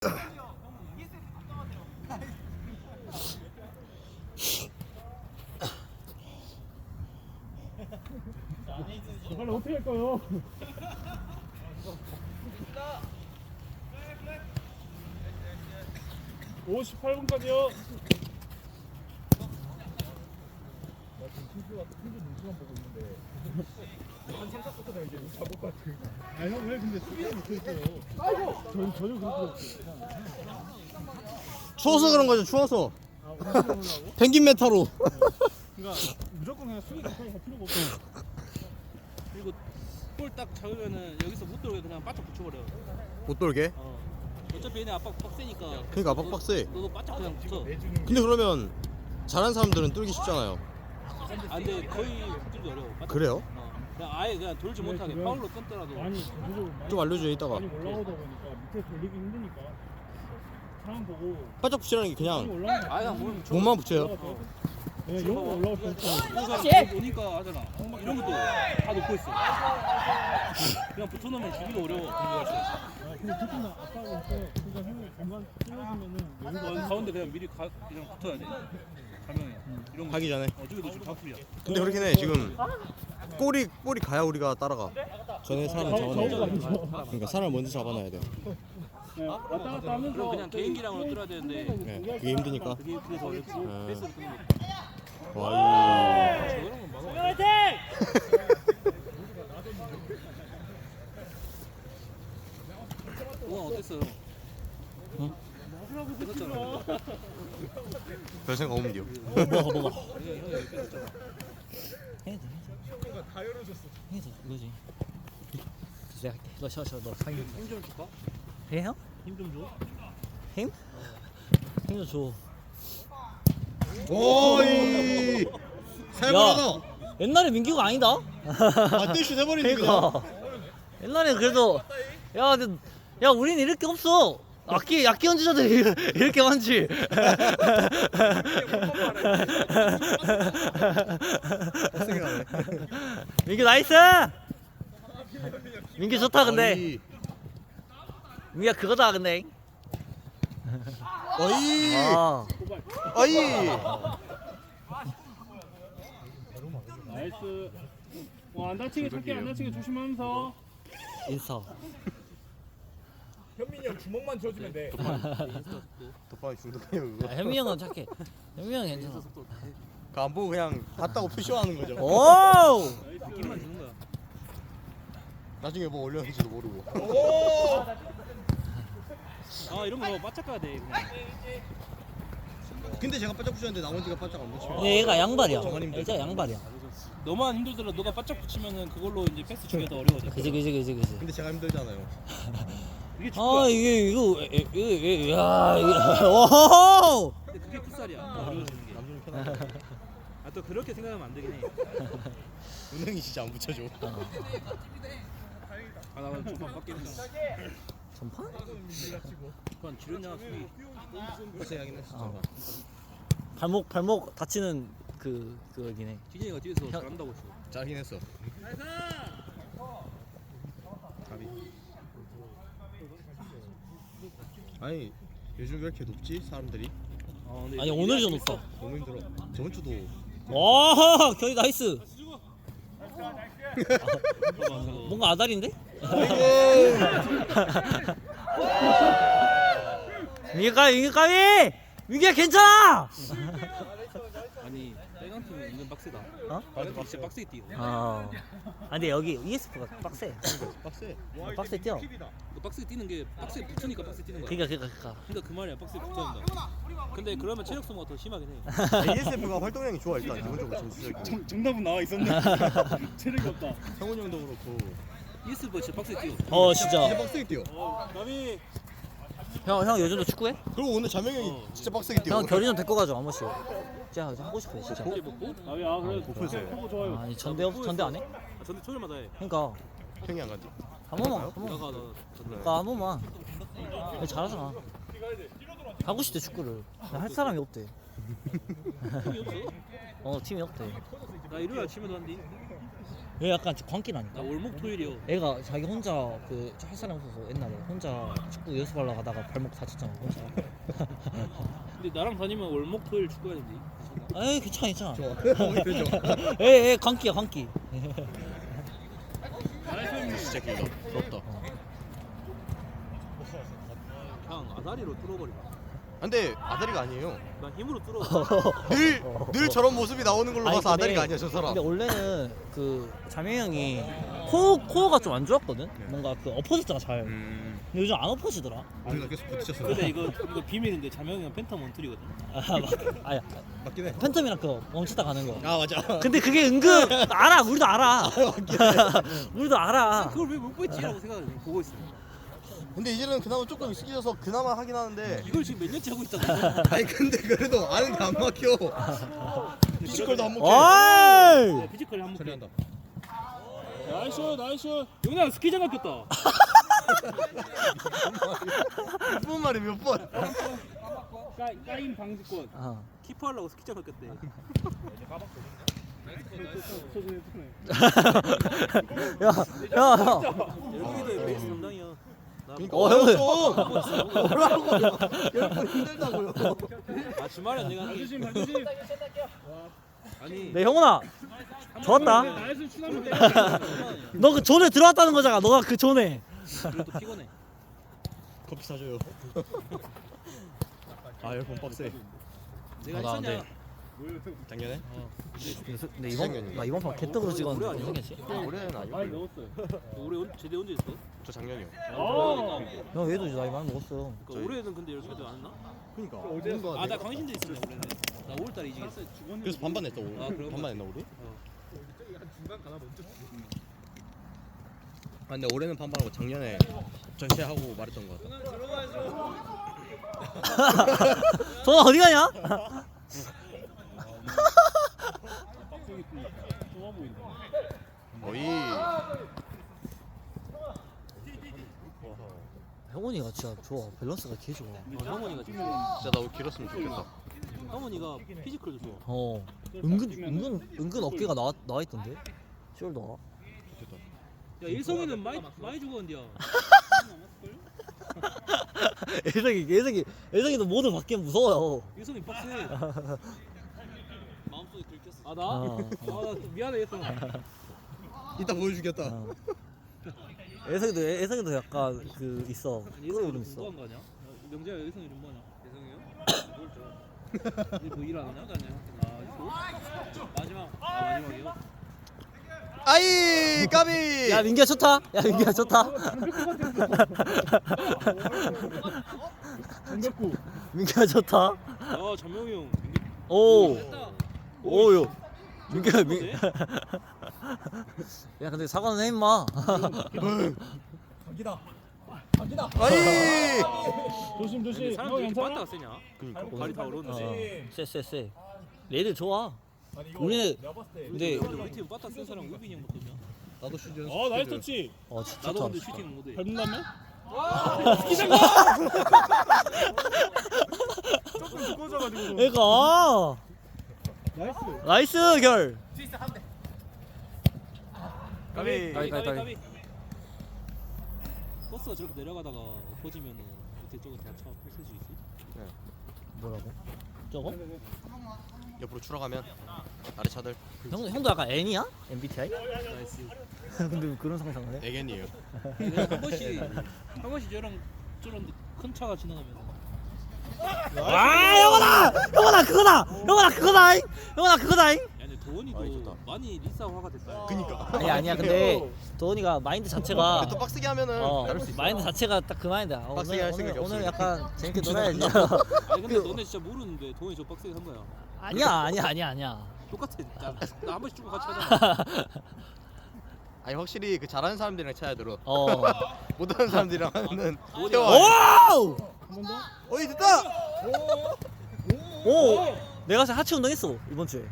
저걸 어떻게 할까요? 오 18분까지요. 나 지금 팀주 눈치만 보고 있는데 한 생각부터 나 이제 잡을 것 같아. 아니 형 왜 근데 수비를 못했어요? 아이고 전혀 그렇게 없어요. 추워서 그런 거죠. 추워서. 아 올라오려고? 펭귄 메타로. 그러니까 무조건 그냥 수비 가까이 갈 필요가 없어. 그리고 볼 딱 잡으면은 여기서 못 들어오게 그냥 바짝 붙여버려. 못 돌게. 어차피 얘네 압박 빡세니까. 그러니까 압박 빡세. 너도 바짝 그냥 붙어. 근데 그러면 잘하는 사람들은 뚫기 쉽잖아요. 아 근데 거의 붙들기 어려워. 바짝. 그래요? 그냥 아예 그냥 돌지 네, 못하게 그냥 파울로 끊더라도. 많이 전체적으로 많이 좀 알려줘 이따가. 많이 올라오다 보니까 밑에 돌리기 힘드니까 사람 보고 바짝 붙이라는 게 많이 그냥 올라오면 아예 몸 붙여. 몸만 붙여요. 네, 영어 올라올 때 그래서 오니까 하잖아. 이런 것도 다 놓고 있어. 그냥 붙여놓으면 주기가 어려워. 공격할 때. 아, 근데 특히나 아까 볼 때 그러니까 형이 공간 찔러주면은 여기가 가운데 그냥 미리 그냥 붙어야 돼. 가명에 이런 거. 하기 전에. 저기도 지금 바꾸야. 근데 그렇긴 해. 지금 볼이 가야 우리가 따라가. 전에 사람 잡아놔야 돼. 아니죠. 그러니까 사람 먼저 잡아놔야 돼. 네, 왔다 갔다 하면서 그럼 그냥 개인기량으로 뚫어야 되는데 네, 그게 힘드니까. 그게 그래서 어렵고 패스로 끊는 거. 와. 저런 건 막아. 우와 어땠어요? 응? 뺏었잖아. 별 생각 없는데요. 뭐가 형이 여기 뺏었잖아. 해야지 해야지 이거지 내가 할게 너 너 상의 힘좀 줄까? 해 형? 힘 좀 줘. 힘? 힘 좀 줘 오이. 살벌하다. 옛날에 민규가 아니다 아 떼슈 해버리는 거야. 그러니까 옛날에 그래도 야 우린 이럴 게 없어 악기 연주자들이 이렇게 많지 생각나네. 민규 나이스 민규 좋다 근데 어이. 민규야 그거다 근데 어이. 아 어이. 나이스. 안 다치게 찾게 안 다치게 조심하면서. 인사 현민이 형 주먹만 줘주면 돼. 덕분에 중독해요 그거. 현미 형은 착해 현미 형은 괜찮아 그거 안 보고 그냥 봤다고 표시하는 거죠. 오 느낌만 주는 거야. 나중에 뭐 올렸는지도 모르고. 아 이런 거 바짝 가야 돼. 그냥. 근데 제가 바짝 붙였는데 나머지가 바짝 안 붙이면. 얘가 양발이야 정한님들. 얘가 양발이야 너만 힘들더라도 너가 바짝 붙이면은 그걸로 이제 패스 주기가 더 어려워져. 그지 근데 제가 힘들잖아요. 이게 축구야. 아 이거 야 이게 오 근데 그게 풋살이야. 더 어려워지는 게. 남좀 편하게. 아 또 그렇게 생각하면 안 되긴 해. 은행이 진짜 안 붙여줘. 아 나는 좀만 바뀌었어. 전판? 그건 주련량 수비. 고생하긴 했어. 어. 발목 다치는 그거긴 해. 진영이가 뒤에서 형. 잘한다고 했어. 짜긴 했어. 가비. 아니 요즘 왜 이렇게 높지 사람들이? 근데 아니 오늘 좀 높다. 너무 힘들어. 저번 주도 와 경희 나이스. 봐봐, 그거. 뭔가 아다리인데? 민규 민규야 괜찮아. 아니 빨간 팀은 은근 빡세다. 어? 빨간 팀 진짜 빡세게 뛰어. 근데 여기 ESP가 빡세. 빡세. 빡세 뛰어. 그 빡세게 뛰는 게 빡세 붙으니까 빡세 뛰는 거야. 그러니까. 그러니까 그 말이야 빡세 붙어야 된다. 근데 그러면 체력 소모가 더 심하긴 해. ESF가 활동량이 좋아 일단 기본적으로 전수적이고. 정답은 나와 있었네. 체력이 없다. 성훈 형도 그렇고. ESV 진짜 빡세게 뛰어. 진짜 진짜. 빡세게 뛰어. 가비. 형 요즘도 축구해? 그리고 오늘 자명이 형이 진짜 빡세게 뛰어. 형 결이 좀 데리고 가죠 한 번씩. 진짜 하고 싶어 진짜. 근데 먹고? 아 그래. 목표세요. 그거 좋아요. 아니 전대 안 해? 전대 토요일마다 해. 그러니까 형이 안 간지. 한 번만 나가 나 전대. 한 번만. 너 잘하잖아. 하고 싶대 축구를. 할 사람이 없대. 팀이 없어? 팀이 없대. 나 일요일 아침에도 한디. 얘 약간 나 광기라니까. 월목 토일이요. 애가 자기 혼자 그 할 사람 없어서 옛날에 혼자 축구 연습하러 가다가 발목 다쳤잖아 혼자. 근데 나랑 다니면 월목 토일 축구해야 된대. 에이 괜찮아. 좋아. 되죠. 에이 광기야 광기. 진짜 길다. 부럽다. 그냥 아다리로 뚫어버리라. 근데 아다리가 아니에요. 나 힘으로 뚫어. 늘 저런 모습이 나오는 걸로 아니, 봐서 근데- 아다리가 아니야 저 사람. 근데 원래는 그 자명 형이 코어가 좀 안 좋았거든. 뭔가 그 엎어졌잖아 잘. 근데 요즘 안 엎어지더라. 우리가 계속 부딪혔어. 근데 이거 비밀인데 자명이가 팬텀 원툴이거든. 아야 맞긴 해. 팬텀이랑 그 멈췄다 가는 거. 아 맞아. 근데 그게 은근 알아. 우리도 알아. 우리도 알아. 그걸 왜 못 보였지라고 생각을 보고 있어. 근데 이제는 그나마 조금 익숙해져서 그나마 하긴 하는데. 이걸 지금 몇 년째 하고 있다고. 아니 근데 그래도 아는 게 안 막혀. 피지컬도 안 먹혀. 어이. 피지컬이 한번 처리한다. 나이스 나이스. 영남 스키장 갔겠다. 몇 번 말해 몇 번. 까인 방지권. 어. 키퍼 하려고 스키장 갔겠대. 야. 여기도 베이스 담당이야. 그러니까 어, 어려워 형. 좀. 뭐라고요? 열번 힘들다고요. 아 주말에 내가 조심 조심. 아니 네 형훈아. 좋았다. 나이스 추나면 돼. 너 그 존에 들어왔다는 거잖아. 너가 그 존에. 그래도 피곤해. 커피 사줘요. 아 열번 빡세. 내가 아, 나 안 했었냐? 돼. 작년에? 근데 이번 나 이번 판 개떡으로 찍었는데 올해 무슨 생겼지? 올해는 아니고. 올해 제대 언제 했어? 저 작년이요. 형 얘도 이제 나이 많이 먹었어. 그러니까 올해는 근데 열심히도 안 했나? 그러니까. 아 나 강신대 있었네 올해는. 나 5월달에 이직했어. 그래서 반반 냈어 올. 아, 그런가? 반반 냈나 우리? 중간 가나 먼저. 아 근데 올해는 반반하고 작년에 전시하고 말했던 것 같아. 전화 어디 가냐? 좋아 보인다. 거의 형훈이가 진짜 좋아. 밸런스가 개 좋아. 형원이가 지금 진짜 나 길었으면 좋겠다. 형원이가 피지컬도 좋아. 어. 은근 어깨가 나와 있던데. 숄더가. 야 일성이는 많이 죽었는데야. 예성이도 모든 바뀌면 무서워요. 일성이 빡세. 마음속에 들켰어. 아 나? 어. 아나 미안해 일성. 이따 보여주겠다. 어. 예성이도 약간 그 있어. 끌어오름 있어. 뭐한 거 아니야? 명재야 일성이 좀 뭐냐? 일성이요? 뭘 줘? 뭐일 안 하냐? 마지막이요? 아이 까비. 야 민기야 좋다. 야 민기야 좋다. 정겹고. 민기야 좋다. 아 전명이 형. 오. 됐다. 오요. 민기야 민. 네? 야 근데 사과는 해 임마. 각이다. 각이다. 아이. 조심 근데 조심. 사람들이 이렇게 괜찮아? 빠따가 세냐? 그러니까. 발이 다 얼었는데. 쎄. 얘들 좋아. 아니, 이거 우리는 내가 봤을 때. 근데 근데 우리 팀 빠따 센 사람 우빈이 형밖에냐? 나도 슛 연습. 나이스 터치. 진짜 나도 좋다. 근데 슈팅 못해. 밟는다면? 조금 두꺼워져가지고. 그러니까 나이스. 나이스 결. 까비. 까비. 버스가 저렇게 내려가다가 엎어지면은 밑에 쪽은 다 차 펼쳐지겠지? 뭐라고? 저거? 옆으로 추락하면 아래 차들. 형도 약간 N이야? MBTI? 나이스. 근데 그런 상상을 해? 애견이에요. 내가 한 번씩 저런 큰 차가 지나가면 와 형원아 그거다. 야 근데 도원이도 아이, 좋다. 많이 리사화가 됐다. 그니까. 아니야 근데 도원이가 마인드 자체가 또 빡세게 하면은 다를 수 있어. 마인드 자체가 딱 그 마인드야. 빡세게 할 생각이 오늘 없으니까. 약간 재밌게 놀아야지. 아니 근데 너네 진짜 모르는데 도원이 저 빡세게 한 거야. 아니야. 똑같아. 나 한 번씩 축구 같이 하잖아. 아니 확실히 그 잘하는 사람들이랑 차야 들어. 어. 못하는 사람들이랑 하는 도원이 태워. 오! 한 번 더. 어이 됐다. 오! 내가 사실 하체 운동했어 이번 주에.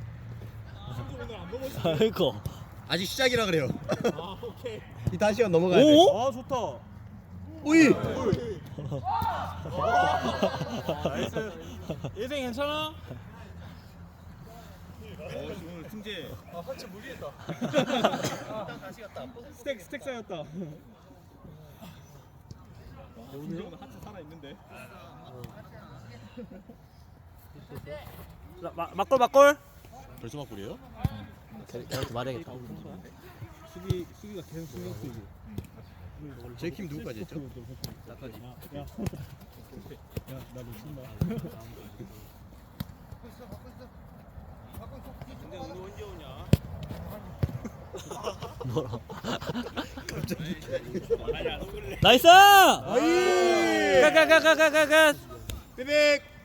오늘 안 먹었어. 그러니까. 아직 시작이라 그래요. 아 오케이. 이 다시 시간 넘어가야 돼. 오? 아 좋다. 오이. 나이스. 예생 괜찮아? 승재. 아 한참 무리했다. 스택 쌓였다. 오늘 한참 살아 있는데. 막골. 벌써 막불이에요? 걔한테 말해야겠다. 수비가 계속 신경 쓰이고. 제킴 누구까지 했죠? 나까지. 야, 나 놓친다. 근데 오늘 언제 오냐? 뭐라? 아니 안 오길래. 나이스! 가가가가가가. 삐빅!